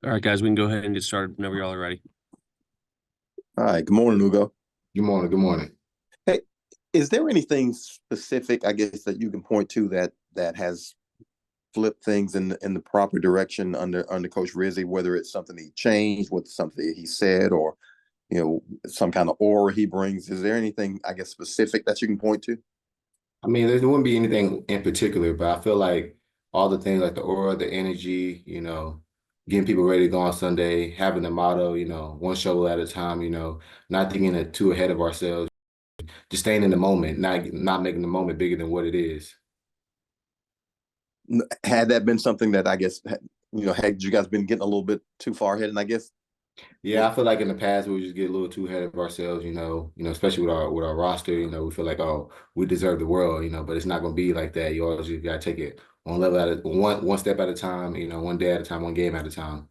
All right, guys, we can go ahead and get started whenever y'all are ready. All right. Good morning, Ugo. Good morning. Good morning. Hey, is there anything specific, I guess, that you can point to that has flipped things in the proper direction under Coach Rizzi? Whether it's something he changed, whether it's something he said, or some kind of aura he brings. Is there anything, I guess, specific that you can point to? I mean, there wouldn't be anything in particular, but I feel like all the things like the aura, the energy, getting people ready to go on Sunday, having the motto, one show at a time, not thinking it too ahead of ourselves, just staying in the moment, not making the moment bigger than what it is. Had that been something that I guess, had you guys been getting a little bit too far ahead? And I guess, Yeah, I feel like in the past we would just get a little too ahead of ourselves, especially with our roster, we feel like, oh, we deserve the world, but it's not gonna be like that. You always just gotta take it one level at a one step at a time, one day at a time, one game at a time.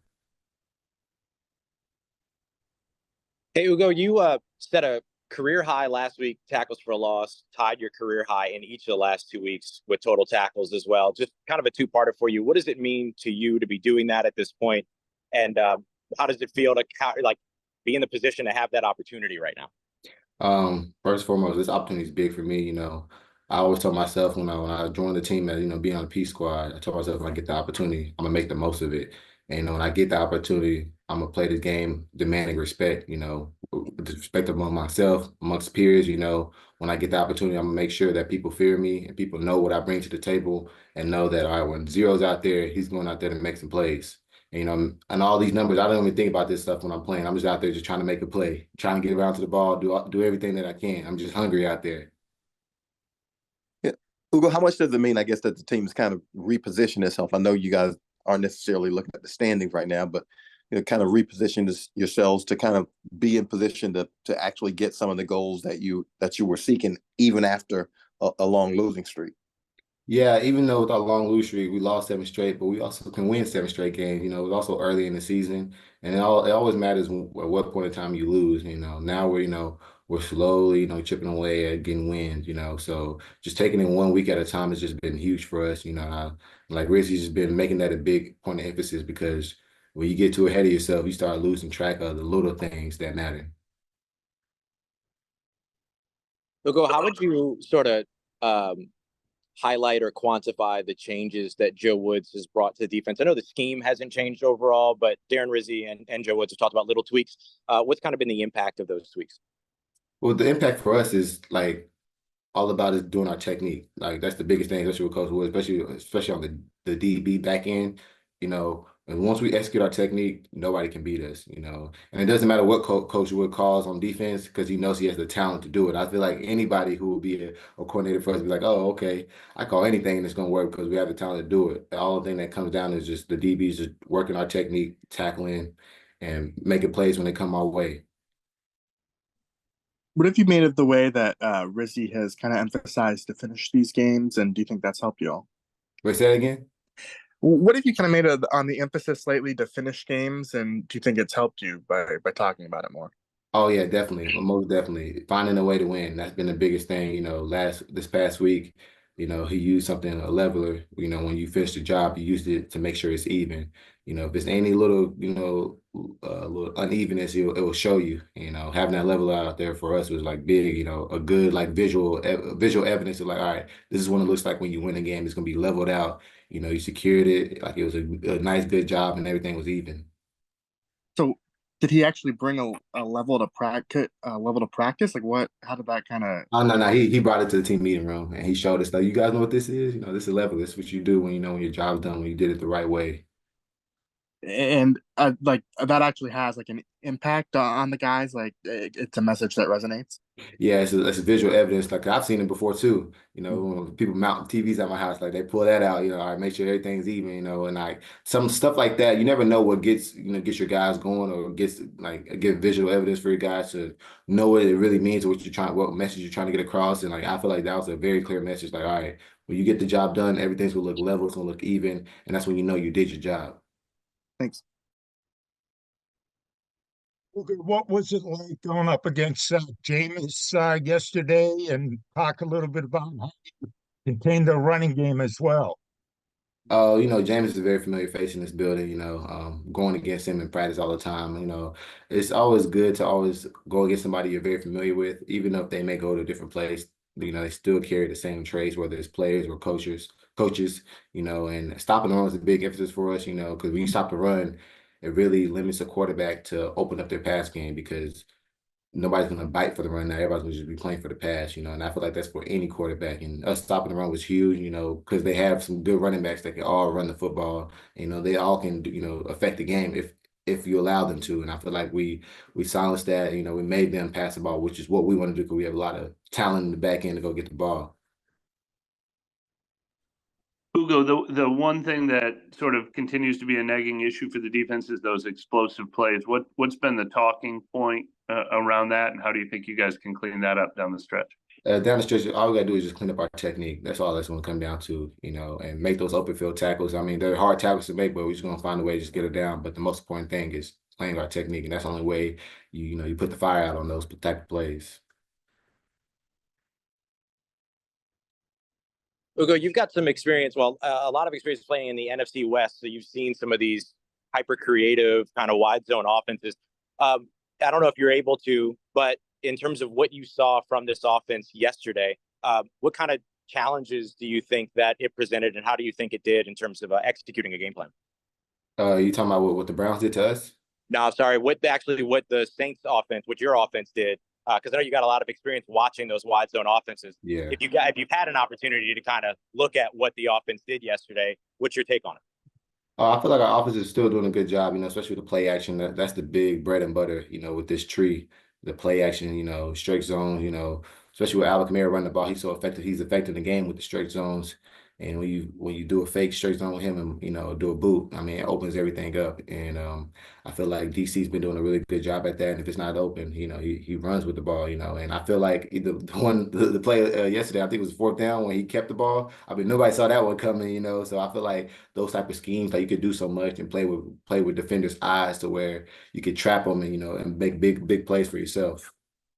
Hey, Ugo, you set a career high last week, tackles for a loss, tied your career high in each of the last 2 weeks with total tackles as well. Just kind of a two-parter for you. What does it mean to you to be doing that at this point? And how does it feel to be in the position to have that opportunity right now? First and foremost, this opportunity is big for me. I always tell myself when I joined the team that, being on the Peace Squad, I told myself when I get the opportunity, I'm gonna make the most of it. And when I get the opportunity, I'm gonna play this game demanding respect, with the respect among myself, amongst peers, when I get the opportunity, I'm gonna make sure that people fear me and people know what I bring to the table and know that, all right, when Zero's out there, he's going out there to make some plays. And all these numbers, I don't even think about this stuff when I'm playing. I'm just out there just trying to make a play, trying to get around to the ball, do everything that I can. I'm just hungry out there. Yeah, Ugo, how much does it mean, I guess, that the team's kind of repositioned itself? I know you guys aren't necessarily looking at the standings right now, but kind of reposition yourselves to kind of be in position to actually get some of the goals that you were seeking, even after a long losing streak. Yeah, even though with our long lose streak, we lost 7 straight, but we also can win 7 straight games. It was also early in the season, and it always matters at what point in time you lose. Now we're slowly, chipping away at getting wins. So just taking it 1 week at a time has just been huge for us. Like Rizzy's just been making that a big point of emphasis because when you get too ahead of yourself, you start losing track of the little things that matter. Ugo, how would you sort of highlight or quantify the changes that Joe Woods has brought to the defense? I know the scheme hasn't changed overall, but Darren Rizzi and Joe Woods have talked about little tweaks. What's kind of been the impact of those tweaks? Well, the impact for us is like all about is doing our technique. Like that's the biggest thing, especially with Coach Woods, especially on the DB back end. And once we execute our technique, nobody can beat us. And it doesn't matter what Coach Wood calls on defense because he knows he has the talent to do it. I feel like anybody who will be a coordinator for us will be like, oh, okay, I call anything that's going to work because we have the talent to do it. All the thing that comes down is just the DBs just working our technique, tackling, and making plays when they come our way. What have you made of the way that Rizzi has kind of emphasized to finish these games, and do you think that's helped you all? Wait, say that again? What have you kind of made on the emphasis lately to finish games, and do you think it's helped you by talking about it more? Oh yeah, definitely. Most definitely. Finding a way to win. That's been the biggest thing, this past week, he used something, a leveler, when you finish the job, you used it to make sure it's even. If there's any little, little unevenness, it will show you. Having that leveler out there for us was like big, a good like visual evidence of like, all right, this is what it looks like when you win a game. It's gonna be leveled out. You secured it, like it was a nice, good job and everything was even. So did he actually bring a level to practice? Like how did that kind of? Oh no, he brought it to the team meeting room and he showed us like, you guys know what this is? This is level. This is what you do when when your job's done, when you did it the right way. And like that actually has like an impact on the guys. Like it's a message that resonates. Yeah, it's visual evidence. Like I've seen it before too. When people mount TVs at my house, like they pull that out. All right, make sure everything's even. And like some stuff like that. You never know what gets your guys going or get visual evidence for your guys to know what it really means, what message you're trying to get across. And like I feel like that was a very clear message. Like, all right, when you get the job done, everything's gonna look level, it's gonna look even, and that's when you know you did your job. Thanks. What was it like going up against Jameis yesterday, and talk a little bit about how you contained the running game as well? James is a very familiar face in this building, going against him in practice all the time. It's always good to always go against somebody you're very familiar with, even if they may go to a different place. They still carry the same traits, whether it's players or coaches, and stopping the run is a big emphasis for us, because when you stop the run, it really limits a quarterback to open up their pass game because nobody's going to bite for the run now. Everybody's going to just be playing for the pass, and I feel like that's for any quarterback. And us stopping the run was huge, because they have some good running backs that can all run the football. They all can, affect the game if you allow them to. And I feel like we silenced that. We made them pass the ball, which is what we want to do because we have a lot of talent in the back end to go get the ball. Ugo, the one thing that sort of continues to be a nagging issue for the defense is those explosive plays. What's been the talking point around that, and how do you think you guys can clean that up down the stretch? Down the stretch, all we got to do is just clean up our technique. That's all that's going to come down to, and make those open field tackles. I mean, they're hard tackles to make, but we're just going to find a way to just get it down. But the most important thing is playing our technique, and that's the only way you put the fire out on those type of plays. Ugo, you've got some experience, a lot of experience playing in the NFC West, so you've seen some of these hyper creative kind of wide zone offenses. I don't know if you're able to, but in terms of what you saw from this offense yesterday, what kind of challenges do you think that it presented, and how do you think it did in terms of executing a game plan? You talking about what the Browns did to us? No, sorry, what the Saints offense, what your offense did, because I know you got a lot of experience watching those wide zone offenses. Yeah. If you've had an opportunity to kind of look at what the offense did yesterday, what's your take on it? I feel like our offense is still doing a good job, especially with the play action. That's the big bread and butter, with this tree, the play action, straight zones, especially with Alvin Kamara running the ball. He's so effective. He's effective in the game with the straight zones. And when you do a fake straight zone with him and, do a boot, I mean, it opens everything up. And I feel like DC's been doing a really good job at that. And if it's not open, he runs with the ball, and I feel like the play yesterday, I think it was fourth down when he kept the ball. I mean, nobody saw that one coming, so I feel like those type of schemes, like you could do so much and play with defenders' eyes to where you could trap them and, and make big plays for yourself.